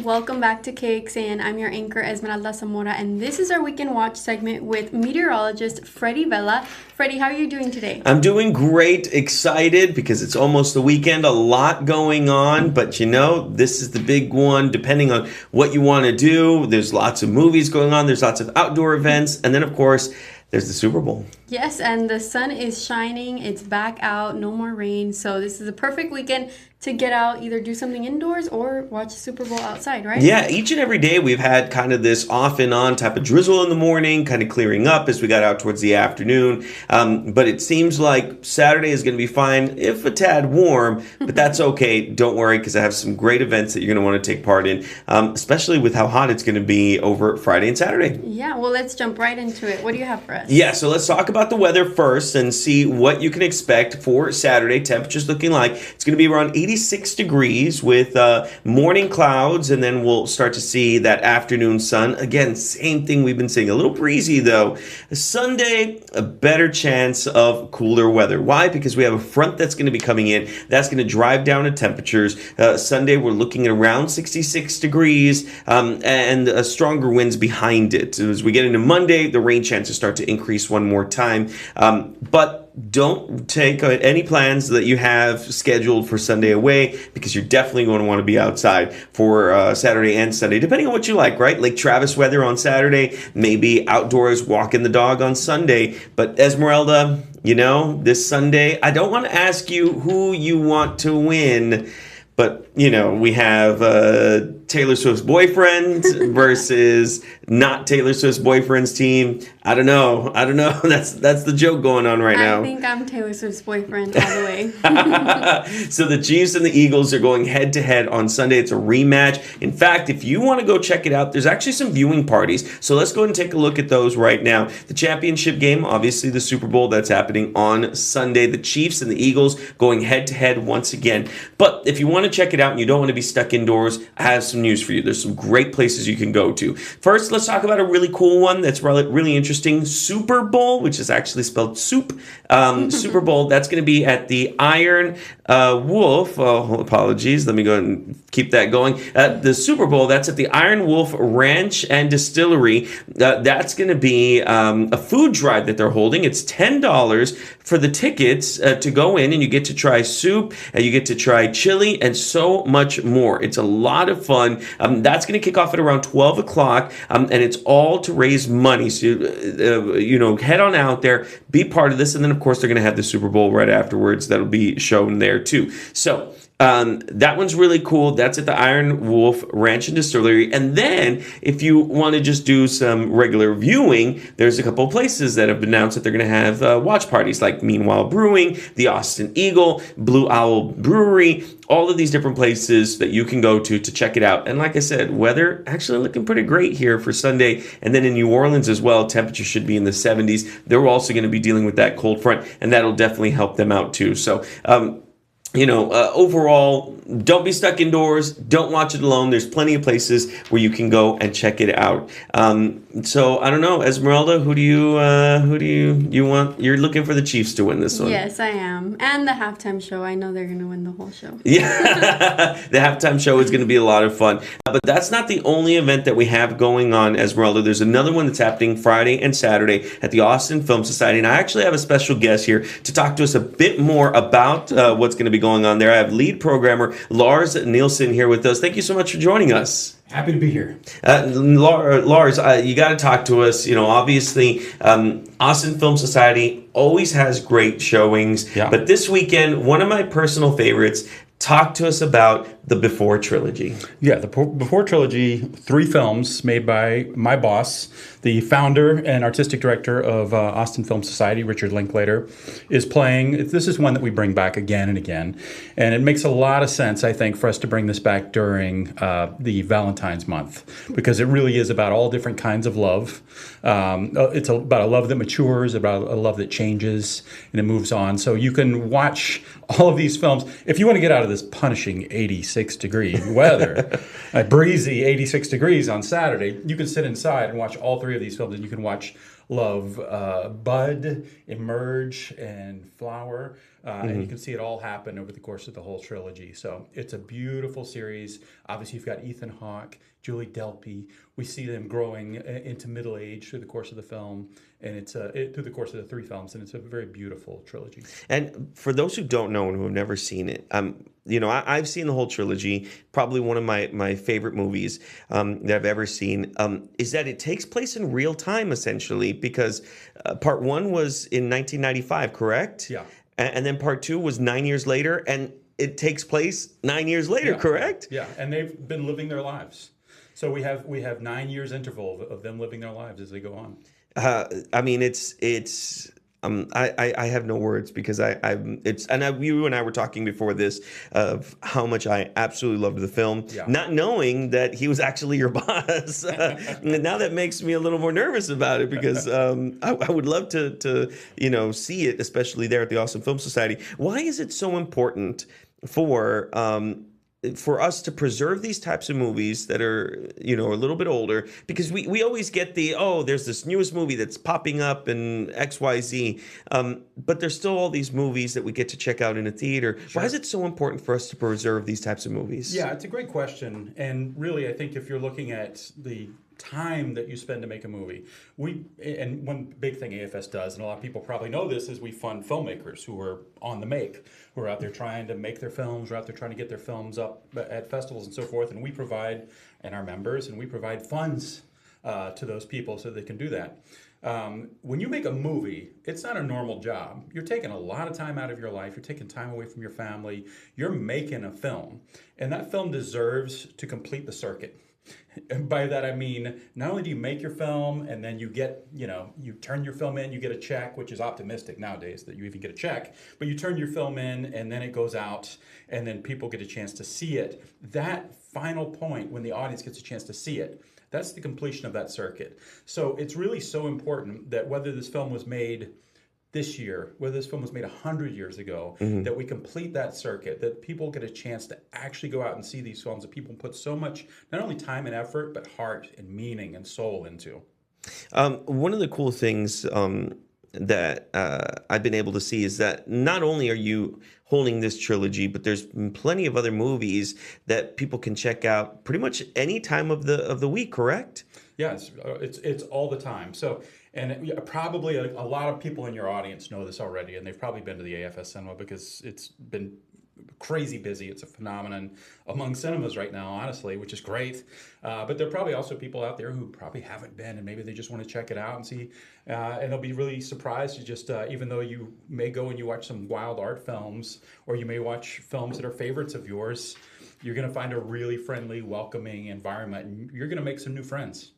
Welcome back to KXAN. I'm your anchor, Esmeralda Zamora, and this is our Weekend Watch segment with meteorologist Freddie Vela. Freddie, how are you doing today? I'm doing great, excited because it's almost the weekend, a lot going on, but this is the big one depending on what you want to do. There's lots of movies going on, there's lots of outdoor events, and then of course, there's the Super Bowl. Yes, and the sun is shining. It's back out. No more rain. So this is a perfect weekend to get out, either do something indoors or watch the Super Bowl outside, right? Yeah, each and every day we've had kind of this off and on type of drizzle in the morning, kind of clearing up as we got out towards the afternoon. But it seems like Saturday is going to be fine, if a tad warm, but that's okay. Don't worry, because I have some great events that you're going to want to take part in, especially with how hot it's going to be over Friday and Saturday. Yeah, well, let's jump right into it. What do you have for us? Yeah, so let's talk about the weather first and see what you can expect for Saturday. Temperatures looking like it's going to be around 86 degrees with morning clouds, and then we'll start to see that afternoon sun. Again, same thing we've been seeing. A little breezy, though. Sunday, a better chance of cooler weather. Why? Because we have a front that's going to be coming in. That's going to drive down the temperatures. Sunday, we're looking at around 66 degrees and stronger winds behind it. As we get into Monday, the rain chances start to increase one more time. But don't take any plans that you have scheduled for Sunday away, because you're definitely going to want to be outside for Saturday and Sunday, depending on what you like, right? Lake Travis weather on Saturday, maybe outdoors walking the dog on Sunday. But Esmeralda, this Sunday, I don't want to ask you who you want to win, but, we have Taylor Swift's boyfriend versus not Taylor Swift's boyfriend's team. I don't know. That's the joke going on right now. I think I'm Taylor Swift's boyfriend all the way. So the Chiefs and the Eagles are going head to head on Sunday. It's a rematch. In fact, if you want to go check it out, there's actually some viewing parties. So let's go ahead and take a look at those right now. The championship game, obviously the Super Bowl, that's happening on Sunday. The Chiefs and the Eagles going head to head once again. But if you want to check it out and you don't want to be stuck indoors, I have some news for you. There's some great places you can go to. First, let's talk about a really cool one that's really interesting. Super Bowl, which is actually spelled soup. Super Bowl, that's going to be at the Iron Wolf. Oh, apologies. Let me go ahead and keep that going. The Super Bowl, that's at the Iron Wolf Ranch and Distillery. That's going to be a food drive that they're holding. It's $10 for the tickets to go in, and you get to try soup, and you get to try chili, and so much more. It's a lot of fun. That's going to kick off at around 12 o'clock, and it's all to raise money. So, head on out there, be part of this, and then, of course, they're going to have the Super Bowl right afterwards. That'll be shown there, too. So, that one's really cool. That's at the Iron Wolf Ranch and Distillery. And then, if you want to just do some regular viewing, there's a couple of places that have announced that they're going to have watch parties, like Meanwhile Brewing, the Austin Eagle, Blue Owl Brewery, all of these different places that you can go to check it out. And like I said, weather actually looking pretty great here for Sunday. And then in New Orleans as well, temperature should be in the 70s. They're also going to be dealing with that cold front, and that'll definitely help them out too. So, overall, don't be stuck indoors. Don't watch it alone. There's plenty of places where you can go and check it out. So I don't know, Esmeralda, who do you want? You're looking for the Chiefs to win this one. Yes, I am. And the halftime show. I know they're going to win the whole show. Yeah, the halftime show is going to be a lot of fun. But that's not the only event that we have going on, Esmeralda. There's another one that's happening Friday and Saturday at the Austin Film Society. And I actually have a special guest here to talk to us a bit more about what's going to be going on there. I have lead programmer Lars Nielsen here with us. Thank you so much for joining us. Happy to be here. Lars, you got to talk to us. Obviously, Austin Film Society always has great showings. Yeah. But this weekend, one of my personal favorites, talk to us about the Before trilogy. Yeah, the Before trilogy, 3 films made by my boss, the founder and artistic director of Austin Film Society, Richard Linklater, is playing. This is one that we bring back again and again. And it makes a lot of sense, I think, for us to bring this back during the Valentine's month, because it really is about all different kinds of love. It's about a love that matures, about a love that changes, and it moves on. So you can watch all of these films. If you want to get out of this punishing 86-degree weather, a breezy 86 degrees on Saturday, you can sit inside and watch all 3 of these films, and you can watch love bud, emerge, and flower. And you can see it all happen over the course of the whole trilogy. So it's a beautiful series. Obviously, you've got Ethan Hawke, Julie Delpy. We see them growing into middle age through the course of the film, and it's through the course of the 3 films, and it's a very beautiful trilogy. And for those who don't know and who have never seen it, I've seen the whole trilogy. Probably one of my favorite movies that I've ever seen. Is that it takes place in real time essentially, because part 1 was in 1995, correct? Yeah. And then part 2 was 9 years later, and it takes place 9 years later, correct? Yeah, and they've been living their lives. So we have 9 years interval of them living their lives as they go on. I mean, I have no words because you and I were talking before this of how much I absolutely loved the film, not knowing that he was actually your boss. Now that makes me a little more nervous about it because I would love to see it, especially there at the Austin Film Society. Why is it so important for us to preserve these types of movies that are, a little bit older? Because we always get there's this newest movie that's popping up in XYZ, but there's still all these movies that we get to check out in a theater. Sure. Why is it so important for us to preserve these types of movies? Yeah, it's a great question. And really, I think if you're looking at the time that you spend to make a movie, and one big thing AFS does, and a lot of people probably know this, is we fund filmmakers who are on the make, who are out there trying to make their films, or out there trying to get their films up at festivals and so forth, and we provide, and our members, and we provide funds to those people so they can do that. When you make a movie, it's not a normal job. You're taking a lot of time out of your life. You're taking time away from your family. You're making a film, and that film deserves to complete the circuit. And by that I mean, not only do you make your film and then you get, you turn your film in, you get a check, which is optimistic nowadays that you even get a check, but you turn your film in and then it goes out and then people get a chance to see it. That final point when the audience gets a chance to see it, that's the completion of that circuit. So it's really so important that whether this film was made this year, whether this film was made 100 years ago, that we complete that circuit, that people get a chance to actually go out and see these films that people put so much, not only time and effort, but heart and meaning and soul into. One of the cool things that I've been able to see is that not only are you holding this trilogy, but there's plenty of other movies that people can check out pretty much any time of the week, correct? Yeah, it's all the time. So, and probably a lot of people in your audience know this already, and they've probably been to the AFS cinema because it's been crazy busy. It's a phenomenon among cinemas right now, honestly, which is great. But there are probably also people out there who probably haven't been, and maybe they just want to check it out and see. And they'll be really surprised to just, even though you may go and you watch some wild art films, or you may watch films that are favorites of yours, you're going to find a really friendly, welcoming environment, and you're going to make some new friends.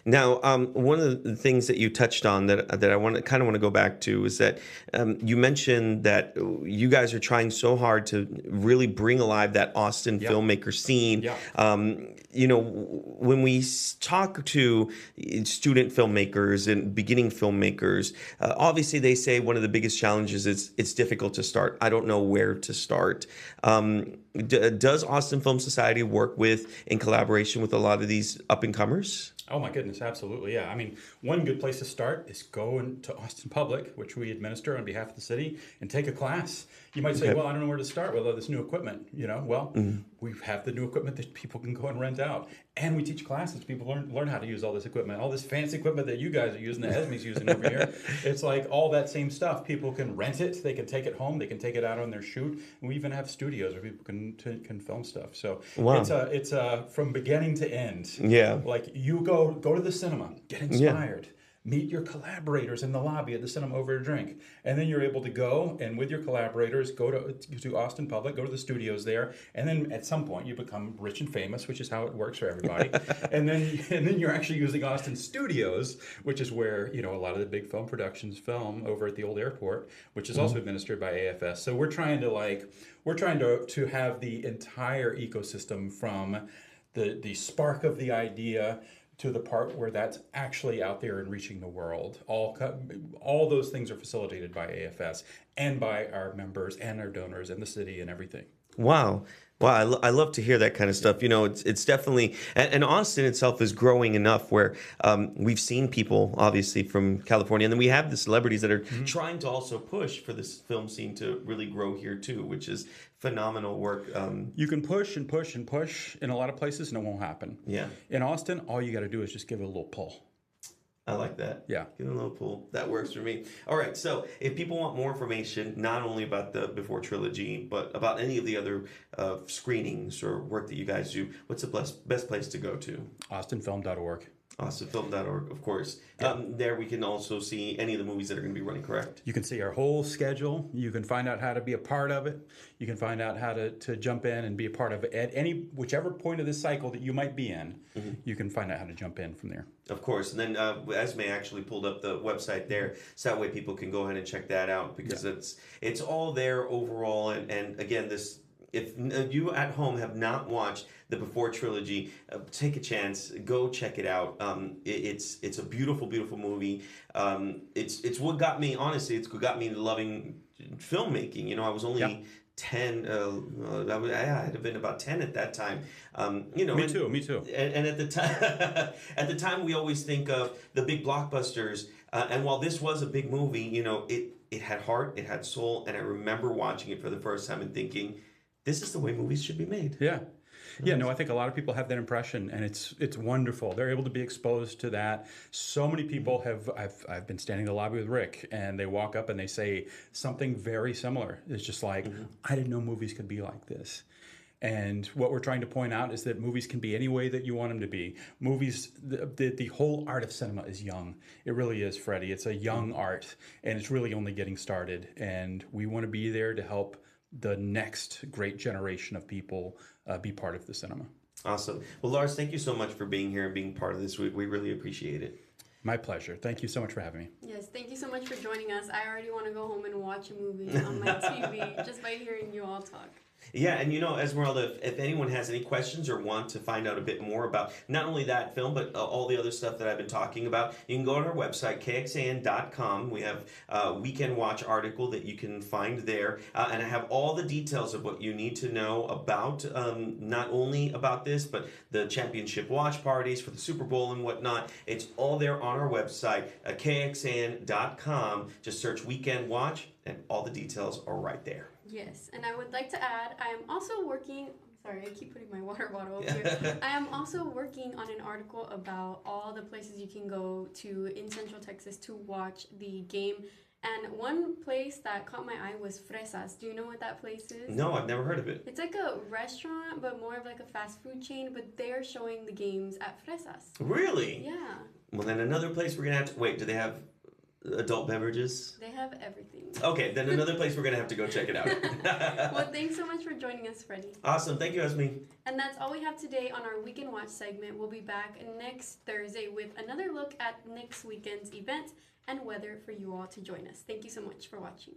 Now, one of the things that you touched on that I want to go back to is that you mentioned that you guys are trying so hard to really bring alive that Austin filmmaker scene. Yeah. When we talk to student filmmakers and beginning filmmakers, obviously they say one of the biggest challenges is it's difficult to start. I don't know where to start. Does Austin Film Society work in collaboration with a lot of these up-and-comers? Oh my goodness, absolutely, yeah. I mean, one good place to start is go into Austin Public, which we administer on behalf of the city, and take a class. You might say, well, I don't know where to start with all this new equipment. Well, we have the new equipment that people can go and rent out. And we teach classes. People learn how to use all this equipment, all this fancy equipment that you guys are using, that Esme's using over here. It's like all that same stuff. People can rent it. They can take it home. They can take it out on their shoot. And we even have studios where people can film stuff. So it's from beginning to end. Yeah. Like you go to the cinema, get inspired. Yeah. Meet your collaborators in the lobby at the cinema over a drink. And then you're able to go and with your collaborators, go to Austin Public, go to the studios there. And then at some point you become rich and famous, which is how it works for everybody. and then you're actually using Austin Studios, which is where, a lot of the big film productions film over at the old airport, which is also administered by AFS. So we're trying to have the entire ecosystem from the spark of the idea to the part where that's actually out there and reaching the world. All those things are facilitated by AFS and by our members and our donors and the city and everything. Wow. Wow, I love to hear that kind of stuff. It's definitely, and Austin itself is growing enough where we've seen people, obviously, from California, and then we have the celebrities that are trying to also push for this film scene to really grow here too, which is phenomenal work. You can push and push and push in a lot of places, and it won't happen. Yeah. In Austin, all you got to do is just give it a little pull. I like that. Yeah. Give it a little pull. That works for me. All right. So if people want more information, not only about the Before trilogy, but about any of the other screenings or work that you guys do, what's the best place to go to? AustinFilm.org. AustinFilm.org, of course. There we can also see any of the movies that are going to be running, correct? You can see our whole schedule. You can find out how to be a part of it. You can find out how to jump in and be a part of it. At whichever point of the cycle that you might be in, you can find out how to jump in from there. Of course. And then Esme actually pulled up the website there, so that way people can go ahead and check that out, because it's all there overall. And again, if you at home have not watched the Before trilogy, take a chance, go check it out. It's a beautiful, beautiful movie. It's what got me, honestly, it's what got me loving filmmaking. I was only 10. I had been about 10 at that time. Me too. And at the time, we always think of the big blockbusters. And while this was a big movie, it had heart, it had soul, and I remember watching it for the first time and thinking, this is the way movies should be made. Yeah. Yeah, no, I think a lot of people have that impression, and it's wonderful. They're able to be exposed to that. So many people have. I've been standing in the lobby with Rick, and they walk up and they say something very similar. It's just like, I didn't know movies could be like this. And what we're trying to point out is that movies can be any way that you want them to be. Movies, the whole art of cinema is young. It really is, Freddie. It's a young art, and it's really only getting started. And we want to be there to help the next great generation of people be part of the cinema. Awesome. Well, Lars, thank you so much for being here and being part of this. We really appreciate it. My pleasure. Thank you so much for having me. Yes, thank you so much for joining us. I already want to go home and watch a movie on my TV just by hearing you all talk. Yeah, and Esmeralda, if anyone has any questions or want to find out a bit more about not only that film, but all the other stuff that I've been talking about, you can go on our website, kxan.com. We have a Weekend Watch article that you can find there, and I have all the details of what you need to know about, not only about this, but the championship watch parties for the Super Bowl and whatnot. It's all there on our website, kxan.com. Just search Weekend Watch, and all the details are right there. Yes, and I would like to add, I am also working, sorry, I keep putting my water bottle up here. I am also working on an article about all the places you can go to in Central Texas to watch the game. And one place that caught my eye was Fresas. Do you know what that place is? No, I've never heard of it. It's like a restaurant, but more of like a fast food chain, but they're showing the games at Fresas. Really? Yeah. Well, then another place we're going to have to... Wait, do they have adult beverages? They have everything. Okay, then another place we're going to have to go check it out. Well, thanks so much for joining us, Freddie. Awesome. Thank you, Esme. And that's all we have today on our Weekend Watch segment. We'll be back next Thursday with another look at next weekend's events and weather for you all to join us. Thank you so much for watching.